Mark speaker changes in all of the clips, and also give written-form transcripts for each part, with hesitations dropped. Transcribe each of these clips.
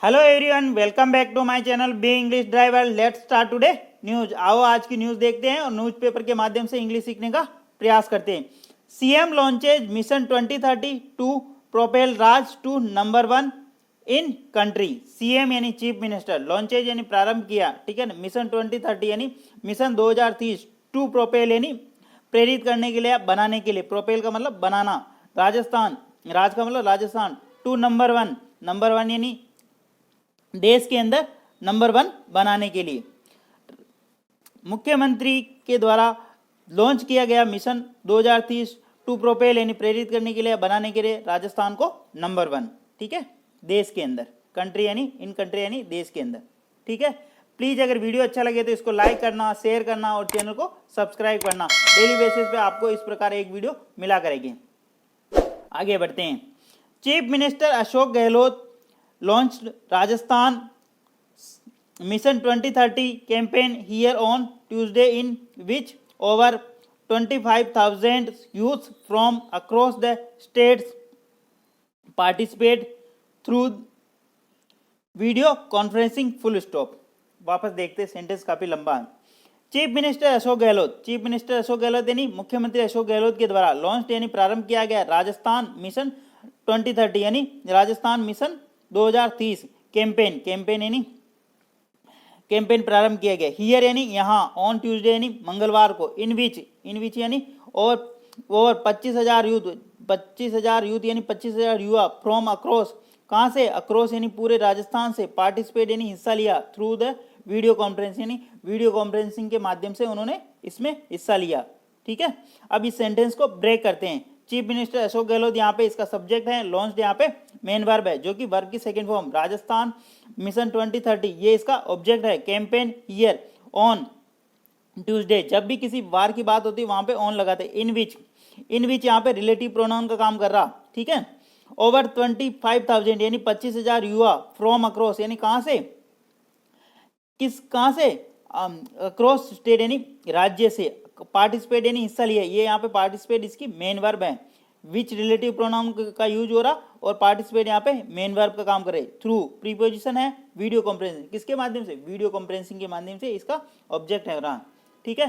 Speaker 1: Hello everyone, welcome back to my channel B English driver. Let's start today news. आओ आज की news देखते हैं और न्यूज़पेपर के माध्यम से इंग्लिश सीखने का प्रयास करते हैं। CM launches mission 2030 to propel Raj to number 1 in country. CM यानी चीफ मिनिस्टर, लॉन्चेज यानी प्रारंभ किया, ठीक है ना, मिशन 2030 यानी मिशन 2030 टू प्रोपेल यानी प्रेरित करने के लिए, बनाने के लिए, प्रोपेल का मतलब बनाना, राजस्थान, राज का मतलब राजस्थान, टू नंबर 1, नंबर 1 यानी देश के अंदर नंबर 1 बनाने के लिए मुख्यमंत्री के द्वारा लॉन्च किया गया मिशन 2030 टू प्रोपेल यानी प्रेरित करने के लिए, बनाने के लिए राजस्थान को नंबर 1, ठीक है, देश के अंदर, कंट्री यानी इन कंट्री यानी देश के अंदर, ठीक है। प्लीज अगर वीडियो अच्छा लगे तो इसको लाइक करना, शेयर करना और चैनल को सब्सक्राइब करना। डेली बेसिस पे आपको इस प्रकार एक वीडियो मिला करेगी। आगे बढ़ते हैं। Chief minister Ashok Gehlot launched Rajasthan Mission 2030 campaign here on Tuesday, in which over 25,000 youths from across the states participate through video conferencing. full stop। वापस देखते, सेंटेंस काफी लंबा है। Chief minister Ashok Gehlot, chief minister Ashok Gehlot यानी मुख्यमंत्री अशोक गहलोत के द्वारा लॉन्च यानी प्रारंभ किया गया राजस्थान मिशन 2030 यानी राजस्थान मिशन 2030 कैंपेन, कैंपेन यानी कैंपेन प्रारंभ किया गया। हियर यानी यहाँ, ऑन ट्यूसडे यानी मंगलवार को, इन विच यानी ओवर 25,000 यूथ, 25,000 यूथ यानी 25,000 युवा, फ्रॉम अक्रॉस, कहाँ से, अक्रॉस यानी पूरे राजस्थान से, पार्टिसिपेट यानी हिस्सा लिया, थ्रू द वीडियो कॉन्फ्रेंस यानी वीडियो कॉन्फ्रेंसिंग के माध्यम से उन्होंने इसमें हिस्सा लिया, ठीक है। अब इस सेंटेंस को ब्रेक करते हैं। चीफ मिनिस्टर अशोक गहलोत, यहाँ पे इसका सब्जेक्ट है, लॉन्च यहाँ पे मेन वर्ब है, जो कि वर्ब की सेकंड फॉर्म, राजस्थान मिशन 2030 ये इसका ऑब्जेक्ट है। कैंपेन ईयर ऑन ट्यूसडे, जब भी किसी वार की बात होती है वहां पे ऑन लगाते। इन विच यहाँ पे रिलेटिव प्रोनाउन का काम कर रहा, ठीक है। ओवर 25,000 यानी 25,000 युवा, फ्रॉम अक्रॉस यानी कहां से, कहां से, अक्रॉस स्टेट यानी राज्य से, पार्टिसिपेट यानी हिस्सा लिया, ये यहाँ पे पार्टिसिपेट इसकी मेन वर्ब है। विच रिलेटिव प्रोनाउन का यूज हो रहा और पार्टिसिपेट यहाँ पे मेन वर्ब का काम करे। थ्रू प्रीपोजिशन है, वीडियो कॉन्फ्रेंसिंग, किसके माध्यम से, वीडियो कॉन्फ्रेंसिंग के माध्यम से इसका ऑब्जेक्ट है रहा, ठीक है।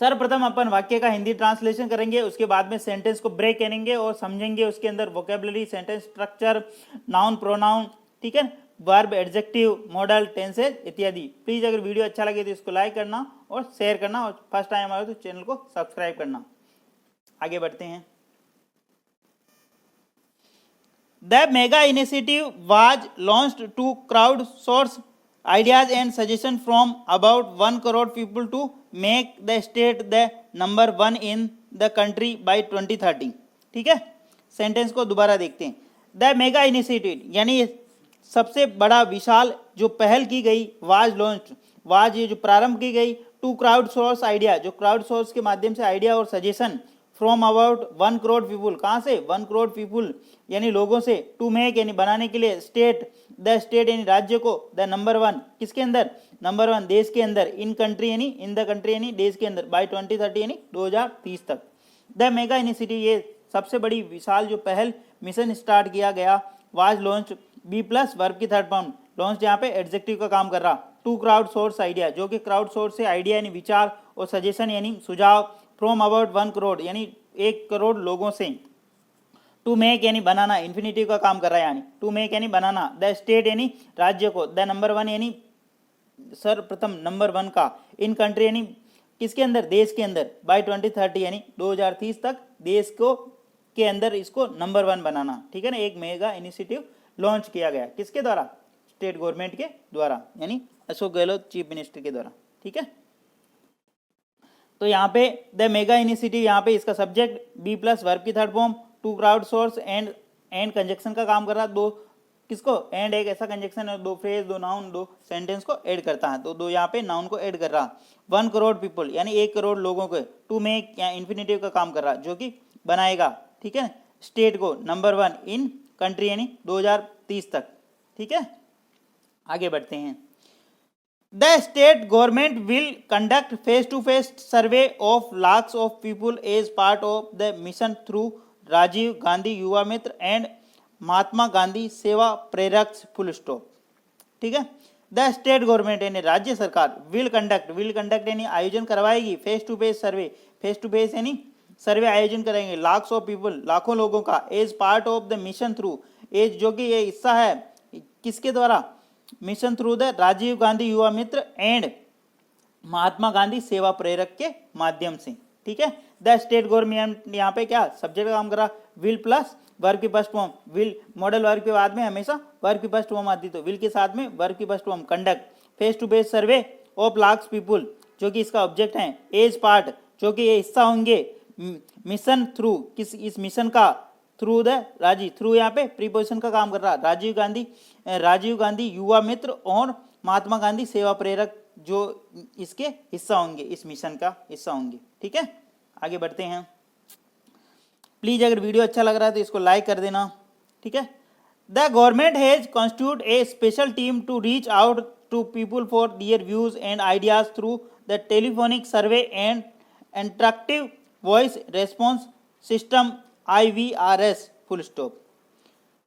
Speaker 1: सर्वप्रथम अपन वाक्य का हिंदी ट्रांसलेशन करेंगे, उसके बाद में सेंटेंस को ब्रेक करेंगे और समझेंगे उसके अंदर vocabulary, sentence structure, noun, pronoun, ठीक है, वर्ब, एडजेक्टिव, मॉडल, टेंसेज इत्यादि। प्लीज अगर वीडियो अच्छा लगे तो इसको लाइक करना और शेयर करना और फर्स्ट टाइम आए तो चैनल को सब्सक्राइब करना। आगे बढ़ते हैं। The mega initiative was launched to crowd source ideas and suggestion from about 1 crore people to make the state the number 1 in the country by 2030, ठीक है। सेंटेंस को दोबारा देखते हैं। द मेगा इनिशिएटिव यानी सबसे बड़ा विशाल जो पहल की गई, वाज लॉन्च, वाज ये जो प्रारंभ की गई, टू क्राउड सोर्स आइडिया, जो क्राउड सोर्स के माध्यम से आइडिया और suggestion, from about 1 crore people, कहाँ से, 1 करोड़ पीपुल यानी लोगों से, टू मेक यानी बनाने के लिए, स्टेट, द स्टेट यानी राज्य को, द नंबर 1 किसके अंदर, नंबर 1 देश के अंदर, इन कंट्री यानी इन द कंट्री यानी देश के अंदर, बाय 2030 यानी 2030 तक। द मेगा इनिशिएटिव ये सबसे बड़ी विशाल जो पहल मिशन स्टार्ट किया गया, was launch, be plus verb की थर्ड फॉर्म, लॉन्च यहाँ पे एडजेक्टिव का काम कर रहा, टू क्राउड सोर्स आइडिया जो कि क्राउड सोर्स से आइडिया यानी विचार और सजेशन यानी सुझाव, फ्रॉम अबाउट 1 करोड़ यानी 1 करोड़ लोगों से, टू मेक यानी बनाना, इन्फिनिटिव का काम कर रहा है यानी टू मेक यानी बनाना, द स्टेट यानी राज्य को, द नंबर 1 यानी सर्वप्रथम नंबर 1 का, इन कंट्री यानी किसके अंदर, देश के अंदर, बाय 2030 यानी 2030 तक देश को के अंदर इसको नंबर 1 बनाना, ठीक है ना। एक मेगा इनिशिएटिव लॉन्च किया गया, किसके द्वारा, स्टेट गवर्नमेंट के द्वारा यानी अशोक गहलोत चीफ मिनिस्टर के द्वारा, ठीक है। तो यहाँ पे द मेगा इनिशिएटिव, यहाँ पे इसका सब्जेक्ट बी प्लस वर्ब की third form, to crowd source, and conjunction का काम कर रहा, दो किसको, एंड एक ऐसा कंजक्शन है, दो फ्रेज, दो नाउन, दो सेंटेंस को ऐड करता है, तो दो यहाँ पे नाउन को ऐड कर रहा। 1 करोड़ पीपल यानी 1 करोड़ लोगों को, टू मेक या इन्फिनिटिव का काम कर रहा जो कि बनाएगा, ठीक है, स्टेट को, नंबर 1 इन कंट्री यानी 2030 तक, ठीक है। आगे बढ़ते हैं। The state government will conduct face-to-face survey of lakhs of people as part of the mission through Rajiv Gandhi Yuva Mitra and Mahatma Gandhi सेवा प्रेरक फुल स्टॉप। ठीक है। द स्टेट गवर्नमेंट यानी राज्य सरकार विल कंडक्ट यानी आयोजन करवाएगी फेस टू फेस यानी सर्वे आयोजन करेंगे लाख्स ऑफ पीपल लाखों लोगों का as part of the mission through as जो कि ये हिस्सा है किसके द्वारा mission through the Rajiv Gandhi Yuva Mitra and Mahatma Gandhi सेवा प्रेरक के माध्यम से। ठीक है। द स्टेट गवर्नमेंट यहाँ पे क्या सब्जेक्ट का काम कर रहा विल प्लस वर्ब की first form will modal verb के बाद में हमेशा वर्ब की फर्स्ट फॉर्म आती तो विल के साथ में वर्ब की first form conduct face to face survey of lakhs people जो कि इसका ऑब्जेक्ट है एज पार्ट जो कि ये हिस्सा होंगे मिशन थ्रू किस इस मिशन का थ्रू द थ्रू यहाँ पे प्रीपोजिशन का काम कर रहा राजीव गांधी युवा मित्र और महात्मा गांधी सेवा प्रेरक जो इसके हिस्सा होंगे इस मिशन का हिस्सा होंगे। ठीक है। आगे बढ़ते हैं। प्लीज अगर वीडियो अच्छा लग रहा है तो इसको लाइक कर देना। ठीक है। The government has constitute a special team to reach out to people for their views and ideas through the telephonic survey and interactive voice response system IVRS full stop.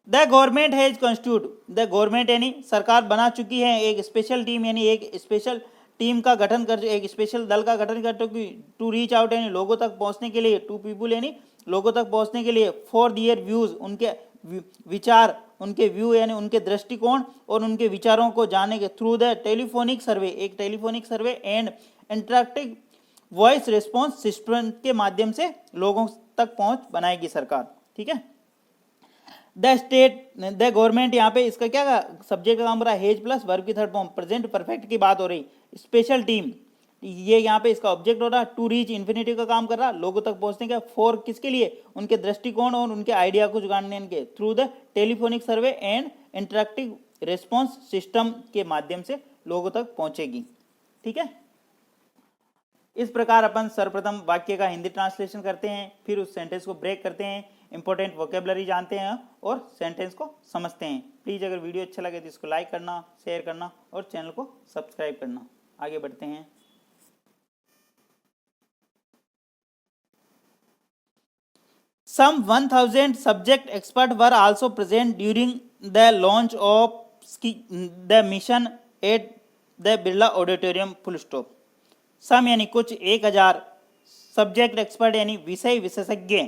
Speaker 1: The government has constitute the government यानी सरकार बना चुकी है एक special team यानी एक special team का गठन कर एक स्पेशल दल का गठन कर चुकी टू रीच आउट यानी लोगों तक पहुंचने के लिए टू पीपल यानी लोगों तक पहुंचने के लिए फॉर दियर व्यूज उनके विचार उनके व्यू यानी उनके दृष्टिकोण और उनके विचारों को जानने के थ्रू द टेलीफोनिक सर्वे एक telephonic survey and interactive voice response system के माध्यम से लोगों तक पहुंच बनाएगी सरकार। ठीक है। द गवर्नमेंट यहाँ पे इसका क्या सब्जेक्ट का काम हो रहा है हेज प्लस वर्ब की थर्ड फॉर्म प्रेजेंट परफेक्ट की बात हो रही स्पेशल टीम ये यहाँ पे इसका ऑब्जेक्ट हो रहा टू रीच इन्फिनिटिव का काम कर रहा लोगों तक पहुंचने का फॉर किसके लिए उनके दृष्टिकोण और उनके आइडिया को जानने के through the telephonic survey and interactive response system के माध्यम से लोगों तक पहुंचेगी। ठीक है। इस प्रकार अपन सर्वप्रथम वाक्य का हिंदी ट्रांसलेशन करते हैं फिर उस सेंटेंस को ब्रेक करते हैं इंपॉर्टेंट वोकेबलरी जानते हैं और सेंटेंस को समझते हैं। प्लीज अगर वीडियो अच्छा लगे तो इसको लाइक करना शेयर करना और चैनल को सब्सक्राइब करना। आगे बढ़ते हैं। Some 1000 subject experts were also present during the launch of the mission at the Birla Auditorium full stop. Some यानी कुछ 1000 सब्जेक्ट एक्सपर्ट यानी विषय विशेषज्ञ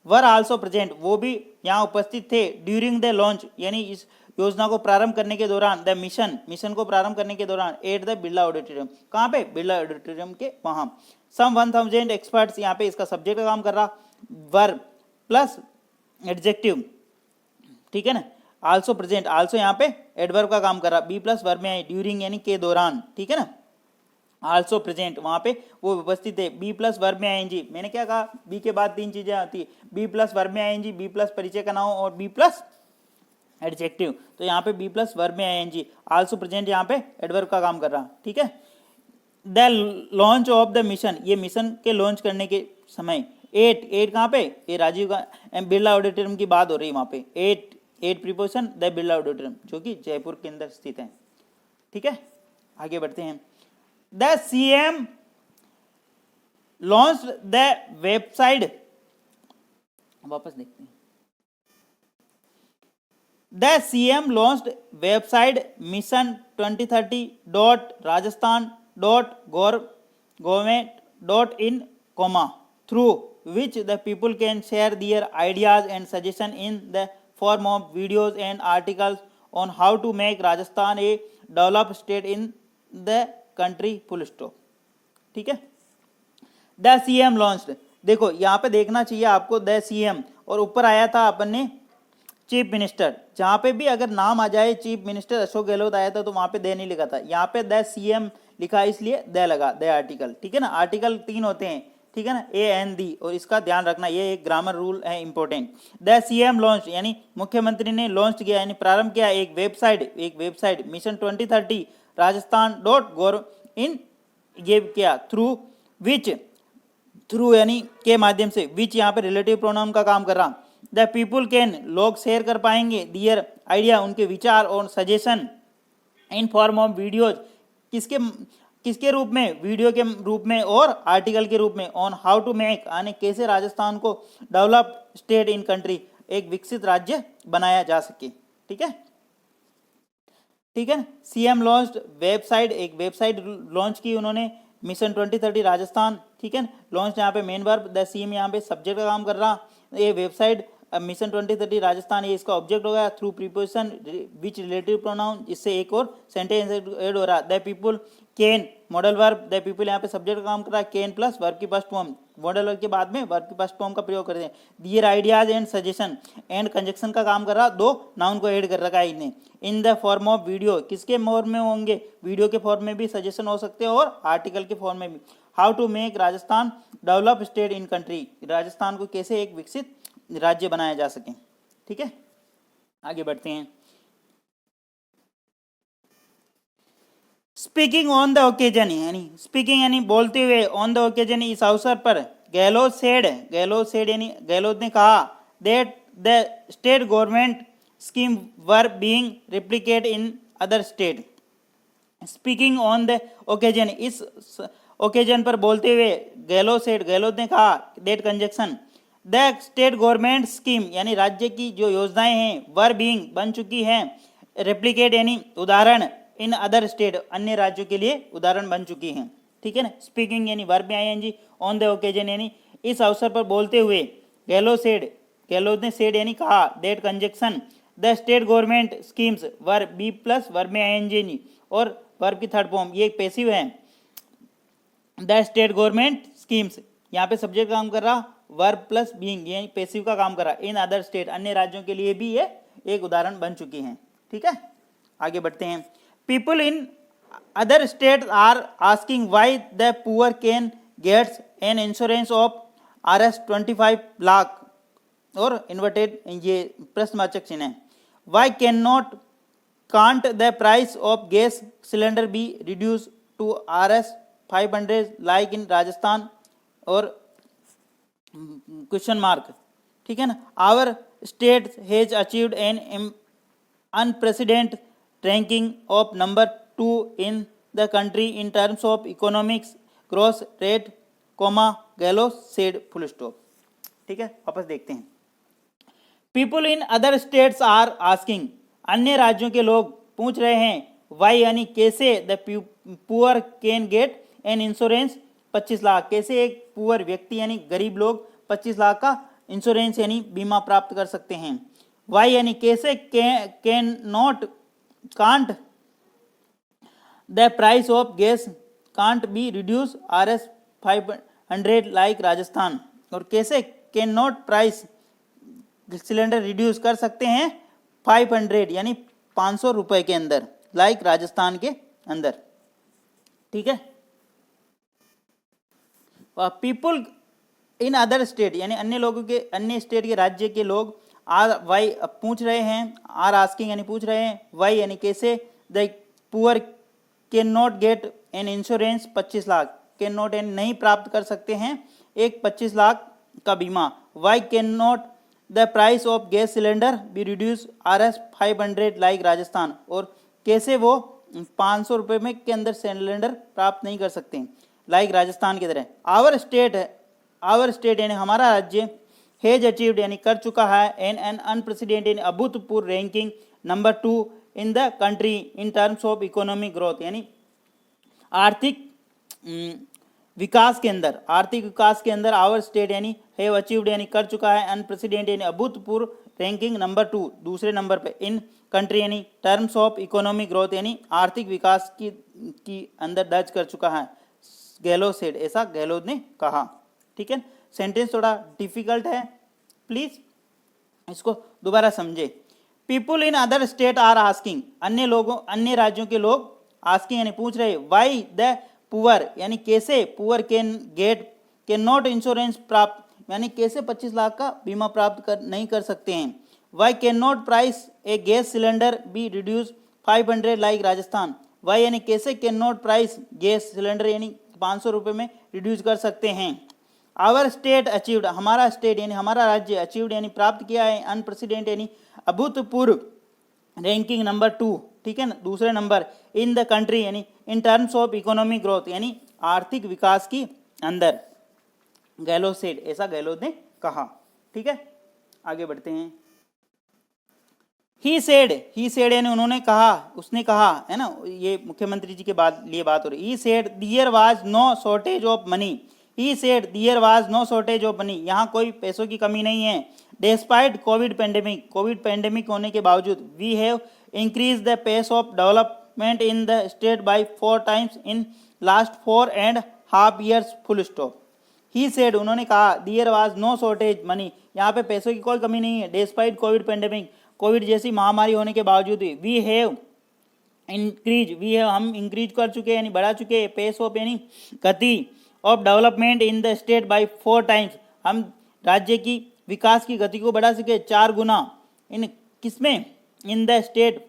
Speaker 1: वर आल्सो प्रेजेंट वो भी यहाँ उपस्थित थे ड्यूरिंग द लॉन्च यानी इस योजना को प्रारंभ करने के दौरान द मिशन को प्रारंभ करने के दौरान एट द बिरला ऑडिटोरियम कहाँ पे बिरला ऑडिटोरियम के वहाँ। सम 1000 एक्सपर्ट्स यहाँ पे इसका सब्जेक्ट का काम कर रहा वर्ब प्लस एडजेक्टिव। ठीक है ना। आल्सो प्रेजेंट आल्सो यहाँ पे एडवर्ब का काम कर रहा बी प्लस वर्ब में आई ड्यूरिंग यानी के दौरान। ठीक है ना। आल्सो प्रेजेंट वहां पे वो उपस्थित है बी प्लस वर्ब में आएंगी मैंने क्या कहा बी के बाद तीन चीजें आती है बी प्लस वर्ब में आएंगी बी प्लस परिचय का नाम और बी प्लस एडजेक्टिव तो यहाँ पे बी प्लस वर्ब में आएंगी आल्सो प्रेजेंट यहाँ पे एडवर्ब का काम कर रहा। ठीक है। The launch of the mission ये मिशन के लॉन्च करने के समय एट कहाँ पे ये राजीव बिरला ऑडिटोरियम की बात हो रही है वहां पे at preposition the Birla auditorium जो कि जयपुर के अंदर स्थित है। ठीक है। आगे बढ़ते हैं। The CM launched the website वापस देखते हैं। The CM launched website mission2030.rajasthan.government.in, through which the people can share their ideas and suggestions in the form of videos and articles on how to make Rajasthan a developed state in the country full stop. ठीक है। The CM launched देखो यहाँ पे देखना चाहिए आपको the CM और ऊपर आया था अपन ने चीफ मिनिस्टर जहाँ पे भी अगर नाम आ जाए चीफ मिनिस्टर अशोक गहलोत आया था तो वहां पे द नहीं लिखा था यहाँ पे द सीएम लिखा है इसलिए द लगा द आर्टिकल। ठीक है ना। आर्टिकल 3 होते हैं। ठीक है ना ए एन दी और इसका ध्यान रखना ये एक ग्रामर रूल है इंपॉर्टेंट। द सीएम लॉन्च यानी मुख्यमंत्री ने लॉन्च किया यानी प्रारंभ किया एक वेबसाइट मिशन 2030 राजस्थान.gov इन ये क्या थ्रू यानी के माध्यम से विच यहाँ पे रिलेटिव प्रोनाउन का काम कर रहा। द पीपुल कैन लोग शेयर कर पाएंगे दियर आइडिया उनके विचार और suggestion in form of videos किसके रूप में वीडियो के रूप में और आर्टिकल के रूप में ऑन हाउ टू मेक यानी कैसे राजस्थान को डेवलप स्टेट इन कंट्री एक विकसित राज्य बनाया जा सके। ठीक है, ठीक है। सीएम लॉन्च्ड वेबसाइट, एक वेबसाइट लॉन्च की उन्होंने, मिशन 2030 राजस्थान। ठीक है, लॉन्च यहाँ पे मेन वर्ब, द सीएम यहाँ पे सब्जेक्ट का काम कर रहा। ये वेबसाइट मिशन 2030 राजस्थान, ये इसका ऑब्जेक्ट होगा। थ्रू प्रीपोजिशन विच रिलेटिव प्रोनाउन, इससे एक और सेंटेंस ऐड हो रहा। The people can, modal verb, the people यहाँ पे सब्जेक्ट का काम कर रहा है। कैन प्लस वर्ब की फर्स्ट फॉर्म, मॉडल वर्ब के बाद में वर्ब की फर्स्ट फॉर्म का प्रयोग करते हैं। Their ideas and suggestion, and conjunction का काम कर रहा, दो नाउन को ऐड कर रखा है इन्हें। In the form of video, किसके फॉर्म में होंगे, वीडियो के फॉर्म में भी सजेशन हो सकते हैं और आर्टिकल के फॉर्म में भी। How to make Rajasthan develop state in country, Rajasthan को कैसे एक विकसित राज्य बनाया जा सके। ठीक है, आगे बढ़ते हैं। स्पीकिंग ऑन द ओकेजन, यानी स्पीकिंग यानी बोलते हुए, ऑन द ओकेजन इस अवसर पर, गहलोत सेड यानी गहलोत ने कहा, that the state government scheme were being replicate in other state. Speaking on the occasion, इस ओकेजन पर बोलते हुए, गहलोत ने कहा, that conjunction, the state government scheme यानी राज्य की जो योजनाएं हैं, वर बीइंग बन चुकी हैं, रेप्लिकेट यानी उदाहरण, इन अदर स्टेट अन्य राज्यों के लिए उदाहरण बन चुकी हैं। ठीक है ना, स्पीकिंग यानी वर्ब में आईएनजी, ऑन द ओकेजन यानी इस अवसर पर बोलते हुए, गहलोत ने सेड यानी कहा, that conjunction, the state government schemes were be plus verb में आईएनजी और वर्ब की थर्ड फॉर्म, ये पेसिव है। द स्टेट गवर्नमेंट स्कीम्स, यहाँ पे सब्जेक्ट काम कर रहा, वर्ब प्लस बीइंग, ये पेसिव का काम कर रहा। इन अदर स्टेट, अन्य राज्यों के लिए भी ये एक उदाहरण बन चुकी हैं। ठीक है, आगे बढ़ते हैं। People in other state are asking why the poor can gets an insurance of Rs 25 lakh, और इन्वर्टेड ये प्रश्नवाचक चिन्ह है। Why can not can't the price of gas cylinder be reduce to Rs 500 like in Rajasthan, और question mark. ठीक है ना, our state has achieved an unprecedented ranking of number 2 in the country in terms of economics growth rate, Gehlot said, full stop. ठीक है, वापस देखते हैं। People in other states are asking, अन्य राज्यों के लोग पूछ रहे हैं, वाई यानी कैसे, the poor can get an insurance 25 lakh, कैसे एक पुअर व्यक्ति यानी गरीब लोग 25 लाख का इंश्योरेंस यानी बीमा प्राप्त कर सकते हैं। वाई यानी कैसे, can not, can't, the price of gas can't be reduce Rs 500 like Rajasthan, और कैसे can not price cylinder reduce कर सकते हैं 500 यानी 500 रुपए के अंदर, लाइक राजस्थान के अंदर। ठीक है, पीपल इन अदर स्टेट यानी अन्य लोगों के, अन्य स्टेट के, राज्य के लोग आर वाई पूछ रहे हैं, आर आस्किंग यानी पूछ रहे हैं, वाई यानी कैसे, the poor can not get an insurance 25 lakh, can not an नहीं प्राप्त कर सकते हैं एक 25 लाख का बीमा। Why can not the price of gas cylinder be reduce Rs 500 like Rajasthan, और कैसे वो 500 रुपये में के अंदर सिलेंडर प्राप्त नहीं कर सकते लाइक राजस्थान की तरह। आवर स्टेट यानी हमारा राज्य, हैज अचीव्ड यानी कर चुका है, एन अनप्रेसिडेंट यानी अभूतपूर्व ranking number 2 in the country in terms of economic growth यानी आर्थिक विकास के अंदर, आवर स्टेट यानी हैव अचीव्ड यानी कर चुका है, अनप्रेसिडेंट यानी अभूतपूर्व रैंकिंग नंबर 2 दूसरे नंबर पे, इन कंट्री यानी टर्म्स ऑफ इकोनॉमिक ग्रोथ यानी आर्थिक विकास की अंदर दर्ज कर चुका है। गहलोत सेड, ऐसा गहलोत ने कहा। ठीक है, सेंटेंस थोड़ा डिफिकल्ट है, प्लीज इसको दोबारा समझे। People in other state are asking, अन्य राज्यों के लोग, आस्किंग यानी पूछ रहे, वाई द पुअर यानी कैसे, पुअर कैन नॉट इंश्योरेंस प्राप्त यानी कैसे 25 लाख का बीमा प्राप्त नहीं कर सकते हैं। Why can not price a gas cylinder be reduce 500 like Rajasthan, why यानी कैसे can not price gas cylinder यानी 500 रुपये में रिड्यूस कर सकते हैं। आवर स्टेट अचीव्ड, हमारा स्टेट यानी हमारा राज्य, अचीव्ड यानी प्राप्त किया है, अनप्रेसिडेंट यानी अभूतपूर्व, रैंकिंग नंबर 2, ठीक है ना, दूसरे नंबर, इन द कंट्री यानी इन टर्म्स ऑफ इकोनॉमिक ग्रोथ यानी आर्थिक विकास की अंदर। गहलोत सेड, ऐसा गहलोत ने कहा। ठीक है, आगे बढ़ते हैं। ही सेड यानी उन्होंने कहा, उसने कहा, है ना, ये मुख्यमंत्री जी के बाद लिए बात हो रही। He said there was no shortage of money, he said there was no shortage of money, यहाँ कोई पैसों की कमी नहीं है। Despite covid pandemic, covid pandemic होने के बावजूद, we have increase the pace of development in the state by 4 times in last 4.5 years, full stop. He said उन्होंने कहा, there was no shortage money, यहाँ पे पैसों की कोई कमी नहीं है। डिस्पाइट कोविड पेंडेमिक, कोविड जैसी महामारी होने के बावजूद भी, वी हैव हम इंक्रीज कर चुके हैं यानी बढ़ा चुके हैं, पेस ऑफ यानी गति of development in the state by 4 times, हम राज्य की विकास की गति को बढ़ा सके 4 गुना। इन किसमें? इन द स्टेट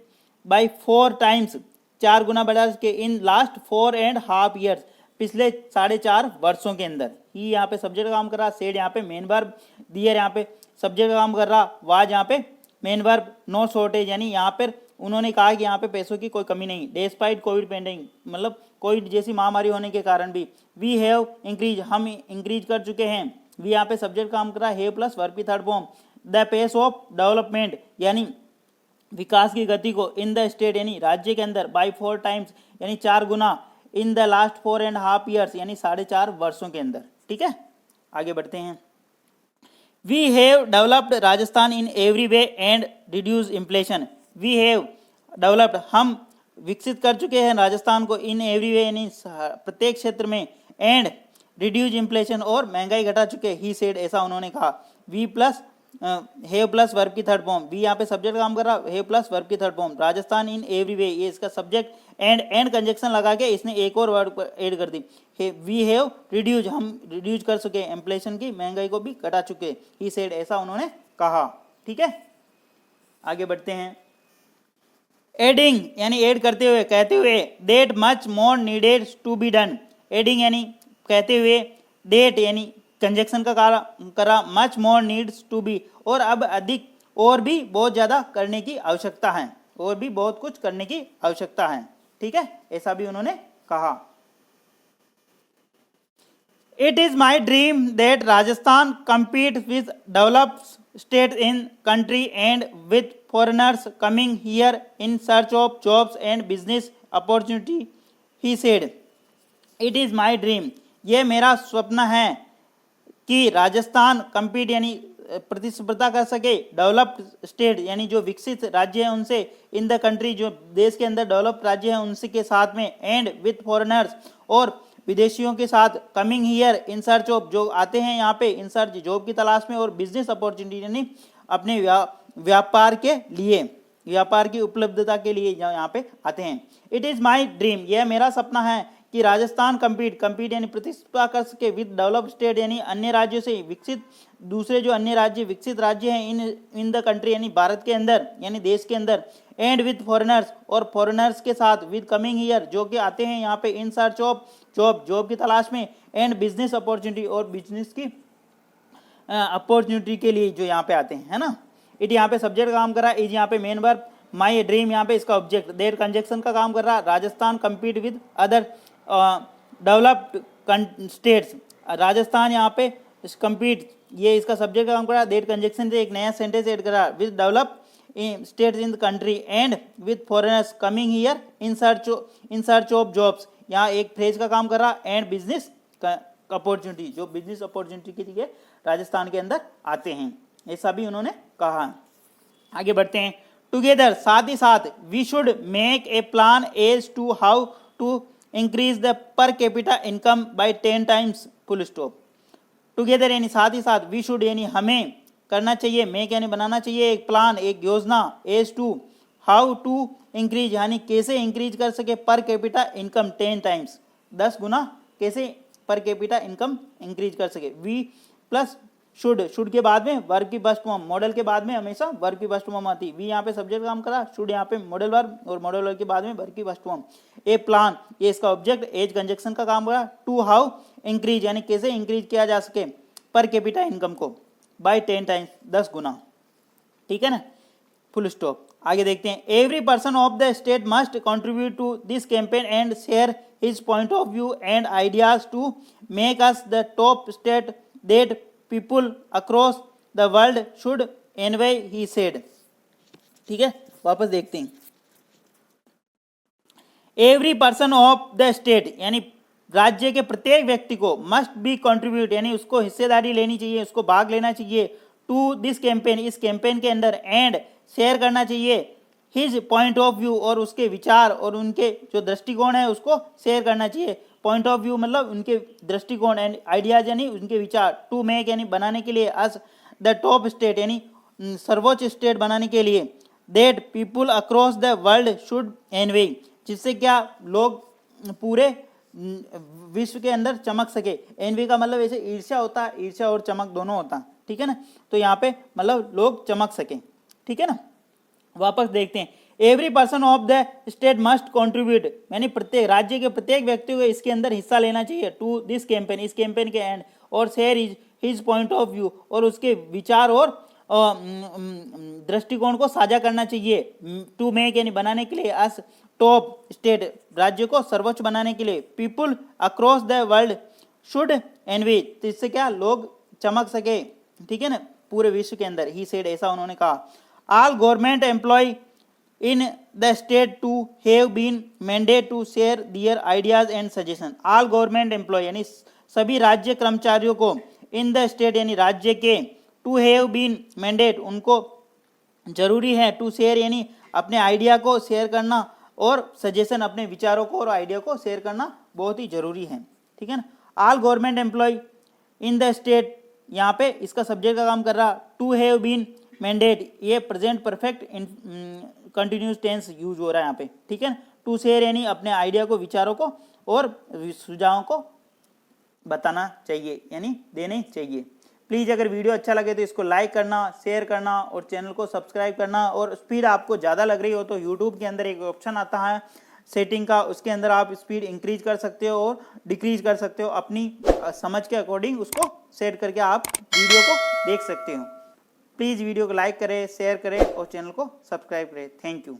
Speaker 1: बाय 4 times, 4 गुना बढ़ा सके इन लास्ट 4.5 years, पिछले 4.5 वर्षों के अंदर। ही यहाँ पे सब्जेक्ट काम कर रहा, सेड यहाँ पे मेन वर्ब, दियर यहाँ पे सब्जेक्ट काम कर रहा, वाज यहाँ पे मेन वर्ब, नो शॉर्टेज यानी यहाँ पर उन्होंने कहा कि यहाँ पे पैसों की कोई कमी नहीं। डिस्पाइट कोविड पेंडेमिक, मतलब कोविड जैसी महामारी होने के कारण भी, वी हैव इंक्रीज, हम इंक्रीज कर चुके हैं। वी यहाँ पे सब्जेक्ट काम कर रहा है, हैव प्लस वर्ब की third form. The pace of development यानी विकास की गति को, इन द स्टेट यानी राज्य के अंदर, बाय 4 times यानी 4 गुना, इन द लास्ट 4.5 years यानी 4.5 वर्षों के अंदर। ठीक है, आगे बढ़ते हैं। We have developed Rajasthan in every way and reduce inflation, we have developed, हम विकसित कर चुके हैं राजस्थान को, इन एवरी वे यानी प्रत्येक क्षेत्र में, एंड रिड्यूस इन्फ्लेशन और महंगाई घटा चुके। ही सेड ऐसा उन्होंने कहा। We plus have plus verb की थर्ड फॉर्म, वी यहाँ पे सब्जेक्ट काम कर रहा, हैव प्लस वर्ब की third form, Rajasthan in every way ये इसका सब्जेक्ट, एंड कंजक्शन लगा के इसने एक और वर्ड ऐड कर दी। वी हैव रिड्यूज, हम रिड्यूज कर चुके, इन्फ्लेशन की महंगाई को भी घटा चुके। ही सेड ऐसा उन्होंने कहा। ठीक है, आगे बढ़ते हैं। एडिंग यानी ऐड करते हुए, कहते हुए, that much more needed to be done, adding यानी कहते हुए, डेट यानी कंजक्शन का करा, much more needs to be, और अब अधिक, और भी बहुत ज़्यादा करने की आवश्यकता है, और भी बहुत कुछ करने की आवश्यकता है। ठीक है, ऐसा भी उन्होंने कहा। It is my dream that Rajasthan compete with developed states in country and with foreigners coming here in search of jobs and business opportunity, he said. It is my dream, ये मेरा स्वप्न है कि राजस्थान compete यानी प्रतिस्पर्धा कर सके, डेवलप्ड स्टेट यानी जो विकसित राज्य है उनसे, इन द कंट्री जो देश के अंदर डेवलप्ड राज्य है उनसे के साथ में, एंड विथ फॉरेनर्स और विदेशियों के साथ, coming here in search of, जो आते हैं यहाँ पे इन सर्च जॉब की तलाश में, और बिजनेस अपॉर्चुनिटी यानी अपने व्यापार के लिए, व्यापार की उपलब्धता के लिए यहाँ पे आते हैं। इट इज़ माई ड्रीम, यह मेरा सपना है कि राजस्थान compete यानी प्रतिस्पर्धा कर सके विद डेवलप्ड स्टेट यानी अन्य राज्यों से, विकसित दूसरे जो अन्य राज्य विकसित राज्य हैं इन द कंट्री यानी भारत के अंदर यानी देश के अंदर, एंड विद फॉरेनर्स और फॉरेनर्स के साथ, विद कमिंग हियर जो कि आते हैं यहाँ पे, इन सर्च ऑफ जॉब की तलाश में, एंड बिजनेस अपॉर्चुनिटी और बिजनेस की अपॉर्चुनिटी के लिए जो यहाँ पे आते हैं, है ना। इट यहाँ पे सब्जेक्ट काम कर रहा है, इज यहाँ पे मेन वर्ब, माई ड्रीम यहाँ पे इसका ऑब्जेक्ट, देयर कंजक्शन का काम कर रहा है, Rajasthan compete with other developed states, Rajasthan यहाँ पे compete ये इसका सब्जेक्ट का काम कर रहा है, देयर कंजक्शन से एक नया सेंटेंस ऐड कर रहा है, with develop states in the country and with foreigners coming here in search of jobs, यहाँ एक फ्रेज का काम कर रहा है, एंड बिजनेस अपॉर्चुनिटी, जो बिजनेस अपॉर्चुनिटी के लिए राजस्थान के अंदर आते हैं, ऐसा भी उन्होंने कहा। आगे बढ़ते हैं। टुगेदर, साथ ही साथ, we should make a plan as to how to increase the per capita income by 10 times, full stop. Together यानी साथ ही साथ, वी शुड यानी हमें करना चाहिए, मेक यानी बनाना चाहिए एक प्लान, एक योजना, as to how to increase यानी कैसे इंक्रीज कर सके पर कैपिटा इनकम 10 times, 10 गुना कैसे पर कैपिटा इनकम इंक्रीज कर सके। वी प्लस शुड के बाद में वर्ब की फर्स्ट फॉर्म, मॉडल के बाद में हमेशा वर्ब की फर्स्ट फॉर्म आती। वी यहाँ पे सब्जेक्ट काम करा, शुड यहाँ पे मॉडल वर्ब, और मॉडल वर्ब के बाद में वर्ब की फर्स्ट फॉर्म। ए प्लान ये इसका ऑब्जेक्ट, एज कंजक्शन का काम करा, टू हाउ इंक्रीज यानी कैसे इंक्रीज किया जा सके पर कैपिटा इनकम को, बाय 10 times 10 गुना। ठीक है ना, फुल स्टॉप। आगे देखते हैं। Every person of the state must contribute to this campaign and share his point of view and ideas to make us the top state that people across the world should envy, he said. ठीक है, वापस देखते हैं। Every person of the state, यानी राज्य के प्रत्येक व्यक्ति को मस्ट बी कंट्रीब्यूट, यानी उसको हिस्सेदारी लेनी चाहिए, उसको भाग लेना चाहिए टू दिस कैंपेन, इस कैंपेन के अंदर, एंड शेयर करना चाहिए हिज पॉइंट ऑफ व्यू, और उसके विचार और उनके जो दृष्टिकोण है उसको शेयर करना चाहिए। पॉइंट ऑफ व्यू मतलब उनके दृष्टिकोण, एंड आइडियाज यानी उनके विचार, टू मेक यानी बनाने के लिए, अस द टॉप स्टेट यानी सर्वोच्च स्टेट बनाने के लिए, that people across the world should envy, जिससे क्या लोग पूरे विश्व के अंदर चमक सके। एनवी का मतलब ऐसे ईर्ष्या होता है, ईर्ष्या और चमक दोनों होता है, ठीक है ना, तो यहाँ पे मतलब लोग चमक सके, ठीक है ना। वापस देखते हैं, every person of the state must contribute, यानी प्रत्येक राज्य के प्रत्येक व्यक्ति को इसके अंदर हिस्सा लेना चाहिए टू दिस कैंपेन, इस कैंपेन के एंड, और share his point of view, और उसके विचार और दृष्टिकोण को साझा करना चाहिए, टू मेक यानी बनाने के लिए, अस टॉप स्टेट राज्य को सर्वोच्च बनाने के लिए, people across the world should envy, तो इससे क्या लोग चमक सके, ठीक है ना, पूरे विश्व के अंदर। ही सेड, ऐसा उन्होंने कहा। All government employ in the state to have been mandate to share their ideas and suggestion. All government employ यानी सभी राज्य कर्मचारियों को, इन द स्टेट यानी राज्य के, टू हैव बीन मैंडेट उनको जरूरी है, टू शेयर यानी अपने आइडिया को शेयर करना, और सजेशन अपने विचारों को और आइडिया को शेयर करना बहुत ही जरूरी है, ठीक है ना। All government employ in the state, यहाँ पे इसका सब्जेक्ट का काम कर रहा, टू हैव बीन मैंडेट, ये present perfect continuous tense use हो रहा है यहाँ पे, ठीक है ना। टू शेयर यानी अपने आइडिया को, विचारों को और सुझावों को बताना चाहिए, यानी देने चाहिए। प्लीज़ अगर वीडियो अच्छा लगे तो इसको लाइक करना, शेयर करना और चैनल को सब्सक्राइब करना। और स्पीड आपको ज़्यादा लग रही हो तो यूट्यूब के अंदर एक ऑप्शन आता है सेटिंग का, उसके अंदर आप स्पीड इंक्रीज कर सकते हो और डिक्रीज कर सकते हो, अपनी समझ के अकॉर्डिंग उसको सेट करके आप वीडियो को देख सकते हो। प्लीज़ वीडियो को लाइक करें, शेयर करें और चैनल को सब्सक्राइब करें। Thank you.